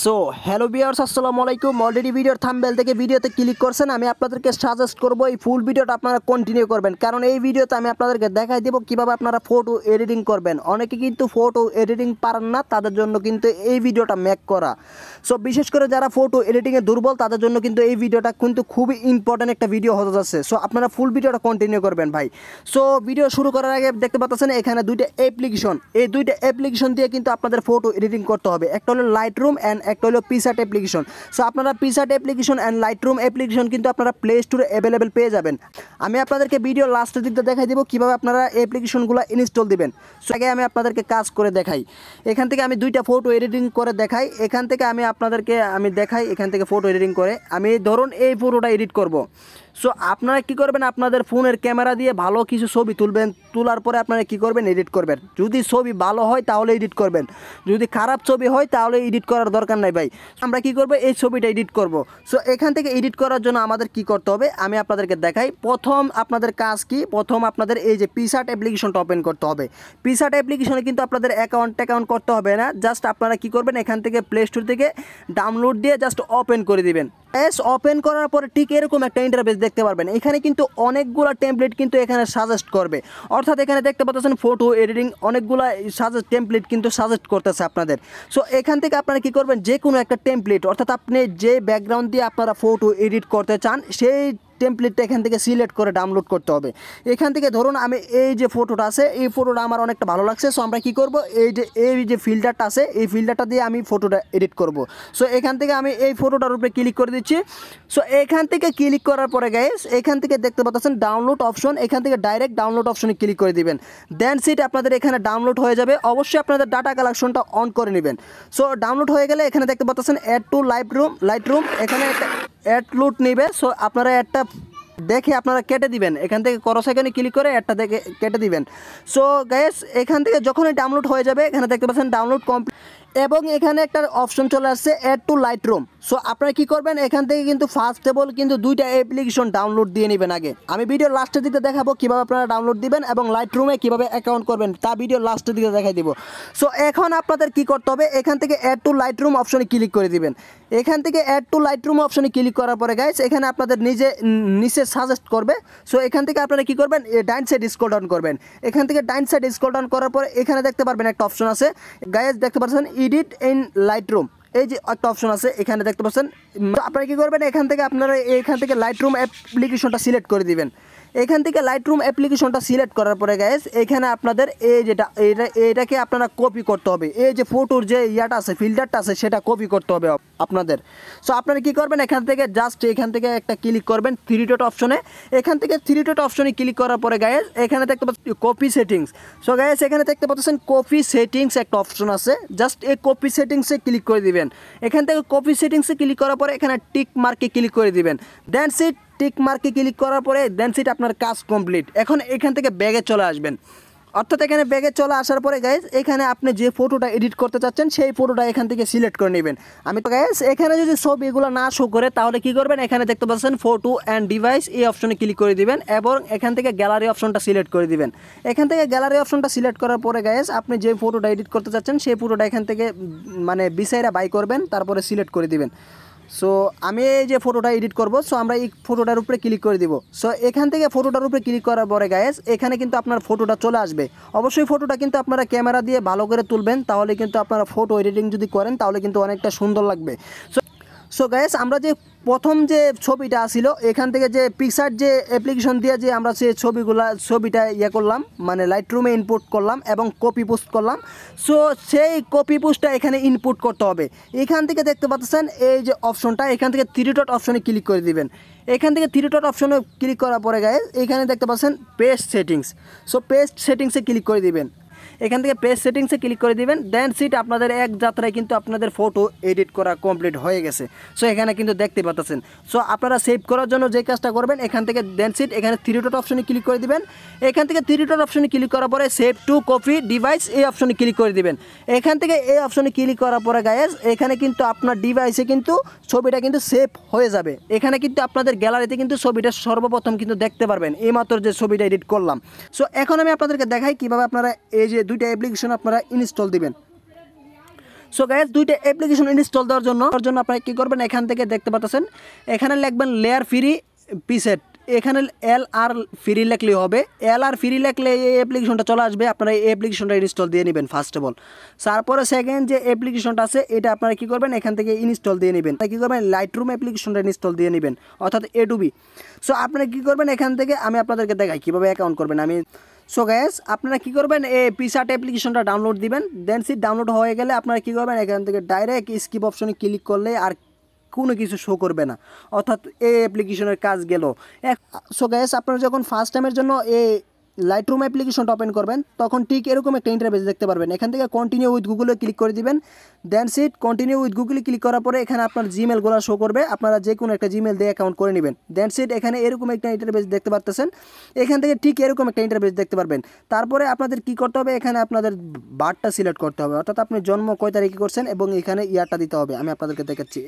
So hello viewers, আসসালামু আলাইকুম। Already ভিডিওর থাম্বনেল থেকে ভিডিওতে ক্লিক করছেন। আমি আপনাদেরকে সাজেস্ট করব এই ফুল ভিডিওটা আপনারা কন্টিনিউ করবেন, কারণ এই ভিডিওতে আমি আপনাদেরকে দেখাই দেব কিভাবে আপনারা ফটো এডিটিং করবেন। অনেকে কিন্তু ফটো এডিটিং পারেন না, তাদের জন্য কিন্তু এই ভিডিওটা মেক করা। সো বিশেষ করে যারা ফটো এডিটিংয়ে দুর্বল তাদের জন্য কিন্তু এই ভিডিওটা কিন্তু খুবই ইম্পর্ট্যান্ট একটা ভিডিও হতে যাচ্ছে। সো আপনারা ফুল ভিডিওটা কন্টিনিউ করবেন ভাই। সো ভিডিও শুরু করার আগে দেখতে পাচ্ছেন এখানে দুইটা অ্যাপ্লিকেশন, এই দুইটা অ্যাপ্লিকেশন দিয়ে কিন্তু আপনাদের ফটো এডিটিং করতে হবে। একটা হলো লাইটরুম অ্যান্ড একটা হলো পিক্সার্ট অ্যাপ্লিকেশন। সো আপনারা PicsArt application and Lightroom application কিন্তু আপনারা প্লে স্টোরে অ্যাভেলেবেল পেয়ে যাবেন। আমি আপনাদেরকে ভিডিও লাস্টের দিকটা দেখাই দেবো কীভাবে আপনারা অ্যাপ্লিকেশনগুলো ইনস্টল দিবেন। সো আগে আমি আপনাদেরকে কাজ করে দেখাই। এখান থেকে আমি দুইটা ফটো এডিটিং করে দেখাই। এখান থেকে আমি আপনাদেরকে দেখাই, এখান থেকে ফটো এডিটিং করে আমি ধরুন এই ফটোটা এডিট করব। সো আপনারা কী করবেন, আপনাদের ফোনের ক্যামেরা দিয়ে ভালো কিছু ছবি তুলবেন। তোলার পরে আপনারা কী করবেন, এডিট করবেন। যদি ছবি ভালো হয় তাহলে এডিট করবেন, যদি খারাপ ছবি হয় তাহলে এডিট করার দরকার নাই ভাই। আমরা কী করব, এই ছবিটা এডিট করব। সো এখান থেকে এডিট করার জন্য আমাদের কি করতে হবে আমি আপনাদেরকে দেখাই। প্রথম আপনাদের কাজ কি, প্রথম আপনাদের এই যে পিক্সার্ট অ্যাপ্লিকেশনটা ওপেন করতে হবে। পিক্সার্ট অ্যাপ্লিকেশনে কিন্তু আপনাদের অ্যাকাউন্ট করতে হবে না। জাস্ট আপনারা কী করবেন, এখান থেকে প্লে স্টোর থেকে ডাউনলোড দিয়ে জাস্ট ওপেন করে দিবেন। ওপেন করার পরে ঠিক এরকম একটা ইন্টারফেস দেখতে পারবেন। এখানে কিন্তু অনেকগুলো টেমপ্লেট কিন্তু এখানে সাজেস্ট করবে, অর্থাৎ এখানে দেখতে পাচ্ছেন ফটো এডিটিং অনেকগুলো টেমপ্লেট কিন্তু সাজেস্ট করতেছে আপনাদের। সো এখান থেকে আপনারা কী করবেন, যে কোনো একটা টেমপ্লেট, অর্থাৎ আপনি যে ব্যাকগ্রাউন্ড দিয়ে আপনারা ফটো এডিট করতে চান সেই টেমপ্লেটটা এখান থেকে সিলেক্ট করে ডাউনলোড করতে হবে। এখান থেকে ধরুন আমি এই যে ফটোটা আছে, এই ফটোটা আমার অনেকটা ভালো লাগছে। সো আমরা কী করব, এই যে ফিল্টারটা আছে এই ফিল্টারটা দিয়ে আমি ফটোটা এডিট করব। সো এখান থেকে আমি এই ফটোটার উপরে ক্লিক করে দিচ্ছি। সো এখান থেকে ক্লিক করার পরে গাইস এখান থেকে দেখতে পাচ্ছেন ডাউনলোড অপশন, এখান থেকে ডাইরেক্ট ডাউনলোড অপশনে ক্লিক করে দিবেন। দেন সিট আপনাদের এখানে ডাউনলোড হয়ে যাবে। অবশ্যই আপনাদের ডাটা কালেকশনটা অন করে নেবেন। সো ডাউনলোড হয়ে গেলে এখানে দেখতে পাচ্ছেন অ্যাড টু লাইটরুম এখানে একটা অ্যাড লুট নেবে। সো আপনারা একটা দেখে আপনারা কেটে দিবেন, এখান থেকে করো সেখানে ক্লিক করে একটা দেখে কেটে দিবেন। সো গাইস এখান থেকে যখনই ডাউনলোড হয়ে যাবে এখানে দেখতে পাচ্ছেন ডাউনলোড কমপ্লিট, এবং এখানে একটা অপশন চলে আসছে অ্যাড টু লাইটরুম। সো আপনারা কী করবেন, এখান থেকে কিন্তু ফার্স্ট অফ অল কিন্তু দুইটা অ্যাপ্লিকেশন ডাউনলোড দিয়ে নেবেন আগে। আমি ভিডিও লাস্টের দিকে দেখাবো কীভাবে আপনারা ডাউনলোড দিবেন এবং লাইটরুমে কীভাবে অ্যাকাউন্ট করবেন তা ভিডিও লাস্টের দিকে দেখাই দিব। সো এখন আপনাদের কী করতে হবে, এখান থেকে অ্যাড টু লাইটরুম অপশনে ক্লিক করে দিবেন। এখান থেকে অ্যাড টু লাইটরুম অপশনে ক্লিক করার পরে গাইস এখানে আপনাদের নিচে সাজেস্ট করবে। সো এখান থেকে আপনারা কী করবেন, ডাইন সাইড স্ক্রল ডাউন করবেন। এখান থেকে ডাইন সাইড স্ক্রল ডাউন করার পরে এখানে দেখতে পারবেন একটা অপশন আছে গাইস, দেখতে পাচ্ছেন এডিট ইন লাইটরুম, এই যে একটা অপশন আছে এখানে দেখতে পাচ্ছেন। আপনারা কী করবেন, এখান থেকে লাইটরুম অ্যাপ্লিকেশনটা সিলেক্ট করে দিবেন। এখান থেকে লাইটরুম অ্যাপ্লিকেশনটা সিলেক্ট করার পরে গাইস এখানে আপনাদের এইটাকে আপনারা কপি করতে হবে। এই যে ফটোর যে ইয়াটা আছে, ফিল্টারটা আছে, সেটা কপি করতে হবে আপনাদের। সো আপনারা কী করবেন, এখান থেকে একটা ক্লিক করবেন থ্রি ডট অপশনে। এখান থেকে থ্রি ডট অপশনে ক্লিক করার পরে গাইস এখানে দেখতে পাচ্ছেন কপি সেটিংস। সো গাইস এখানে দেখতে পাচ্ছেন কপি সেটিংস একটা অপশন আছে, জাস্ট এই কপি সেটিংসে ক্লিক করে দিবেন। এখান থেকে কপি সেটিংসে ক্লিক করার পরে এখানে টিক মার্কে ক্লিক করে দিবেন। দেন সিট টিক মার্কে ক্লিক করার পরে দেন সিট আপনার কাজ কমপ্লিট। এখন এখান থেকে ব্যাগে চলে আসবেন, অর্থাৎ এখানে ব্যাগে চলে আসার পরে গাইজ এখানে আপনি যে ফটোটা এডিট করতে চাচ্ছেন সেই ফটোটা এখান থেকে সিলেক্ট করে নেবেন। আমি তো গাইজ এখানে যদি ছবিগুলো না শো করে তাহলে কী করবেন, এখানে দেখতে পাচ্ছেন ফটো অ্যান্ড ডিভাইস এই অপশনে ক্লিক করে দিবেন এবং এখান থেকে গ্যালারি অপশনটা সিলেক্ট করে দিবেন। এখান থেকে গ্যালারি অপশনটা সিলেক্ট করার পরে গাইজ আপনি যে ফটোটা এডিট করতে চাচ্ছেন সেই ফটোটা এখান থেকে বিসাইরা বাই করবেন, তারপরে সিলেক্ট করে দিবেন। সো আমি এই যে ফটোটা এডিট করব, সো আমরা এই ফটোটার উপরে ক্লিক করে দিব। সো এখান থেকে ফটোটার উপরে ক্লিক করার পরে গাইস এখানে কিন্তু আপনার ফটোটা চলে আসবে। অবশ্যই ফটোটা কিন্তু আপনারা ক্যামেরা দিয়ে ভালো করে তুলবেন, তাহলে কিন্তু আপনারা ফটো এডিটিং যদি করেন তাহলে কিন্তু অনেকটা সুন্দর লাগবে। সো গাইস আমরা যে প্রথম যে ছবিটা আসিল এখান থেকে যে পিক্সার্ট যে অ্যাপ্লিকেশন দিয়ে যে আমরা সেই ছবিটা করলাম, লাইটরুমে ইনপুট করলাম এবং কপি পোস্ট করলাম। সো সেই কপি পোস্টটা এখানে ইনপুট করতে হবে। এখান থেকে দেখতে পাচ্ছেন এই যে অপশনটা, এখান থেকে থ্রি ডট অপশনে ক্লিক করে দিবেন। এখান থেকে থ্রি ডট অপশনে ক্লিক করার পরে গাইস এখানে দেখতে পাচ্ছেন পেস্ট সেটিংস। সো পেস্ট সেটিংসে ক্লিক করে দিবেন। এখান থেকে পেজ সেটিংসে ক্লিক করে দিবেন। দেন সিট আপনাদের এক যাত্রায় কিন্তু আপনাদের ফটো এডিট করা কমপ্লিট হয়ে গেছে। সো এখানে কিন্তু দেখতে পাচ্ছেন। সো আপনারা সেভ করার জন্য যে কাজটা করবেন, এখান থেকে দেন সিট এখানে থ্রি ডট অপশনে ক্লিক করে দিবেন। এখান থেকে থ্রি ডট অপশনে ক্লিক করার পরে সেভ টু কপি ডিভাইস এই অপশনে ক্লিক করে দিবেন। এখান থেকে এই অপশনে ক্লিক করার পরে গাইস এখানে কিন্তু আপনার ডিভাইসে কিন্তু ছবিটা কিন্তু সেভ হয়ে যাবে। এখানে কিন্তু আপনাদের গ্যালারিতে কিন্তু ছবিটা সর্বপ্রথম কিন্তু দেখতে পারবেন এইমাত্র যে ছবিটা এডিট করলাম। সো এখন আমি আপনাদেরকে দেখাই কীভাবে আপনারা এই যে দুইটা অ্যাপ্লিকেশন আপনারা ইনস্টল দিবেন। সো গাইস দুইটা অ্যাপ্লিকেশন ইনস্টল দেওয়ার জন্য আপনারা কি করবেন, এখান থেকে দেখতে পাচ্ছেন এখানে লিখবেন লেয়ার ফ্রি পিসেট, এখানে এল আর ফ্রি লিখলেই হবে। এল আর ফ্রি লিখলে এই অ্যাপ্লিকেশনটা চলে আসবে, আপনারা এই অ্যাপ্লিকেশনটা ইনস্টল দিয়ে নেবেন ফার্স্ট অফ অল। তারপরে সেকেন্ড যে অ্যাপ্লিকেশনটা আছে এটা আপনারা কি করবেন, এখান থেকে ইনস্টল দিয়ে নেবেন। কি করবেন, লাইটরুম অ্যাপ্লিকেশনটা ইনস্টল দিয়ে নেবেন, অর্থাৎ adobe। সো আপনারা কি করবেন, এখান থেকে আমি আপনাদেরকে দেখাই কীভাবে অ্যাকাউন্ট করবেন। সো গাইস আপনারা কি করবেন, এই পিক্সার্ট অ্যাপ্লিকেশনটা ডাউনলোড দিবেন। দেন সিট ডাউনলোড হয়ে গেলে আপনারা কি করবেন, এখান থেকে ডাইরেক্ট স্কিপ অপশনে ক্লিক করলে আর কোনো কিছু শো করবে না, অর্থাৎ এই অ্যাপ্লিকেশনের কাজ গেল। সো গাইস আপনারা যখন ফার্স্ট টাইমের জন্য এই লাইটরুম অ্যাপ্লিকেশনটা ওপেন করবেন তখন ঠিক এরকম একটা ইন্টারফেস দেখতে পারবেন। এখান থেকে কন্টিনিউ উইথ গুগলে ক্লিক করে দিবেন। দেন সিট কন্টিনিউ উইথ গুগলে ক্লিক করার পরে এখানে আপনার জিমেলগুলো শো করবে, আপনারা যে কোনো একটা জিমেল দিয়ে অ্যাকাউন্ট করে নেবেন। দেন সিট এখানে এরকম একটা ইন্টারফেস দেখতে পারতেছেন, এখান থেকে ঠিক এরকম একটা ইন্টারফেস দেখতে পারবেন। তারপরে আপনাদের কি করতে হবে, এখানে আপনাদের বারটা সিলেক্ট করতে হবে, অর্থাৎ আপনি জন্ম কয় তারিখে করছেন এবং এখানে ইয়ারটা দিতে হবে। আমি আপনাদেরকে দেখাচ্ছি।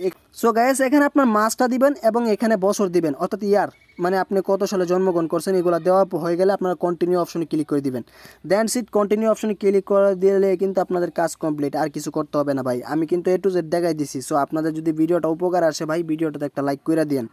সো গাইস এখানে আপনার মাসটা দিবেন এবং এখানে বছর দিবেন, অর্থাৎ ইয়ার মানে আপনি কত সালে জন্মগ্রহণ করছেন এগুলো দেওয়া হয়ে গেলে আপনারা কন্টিনিউ অপশনে ক্লিক করে দিবেন। দেন সিট কন্টিনিউ অপশনে ক্লিক করে দিলে কিন্তু আপনাদের কাজ কমপ্লিট, আর কিছু করতে হবে না ভাই। আমি কিন্তু A to Z দেখাই দিছি। সো আপনাদের যদি ভিডিওটা উপকার আসে ভাই, ভিডিওটাতে একটা লাইক করে দিন।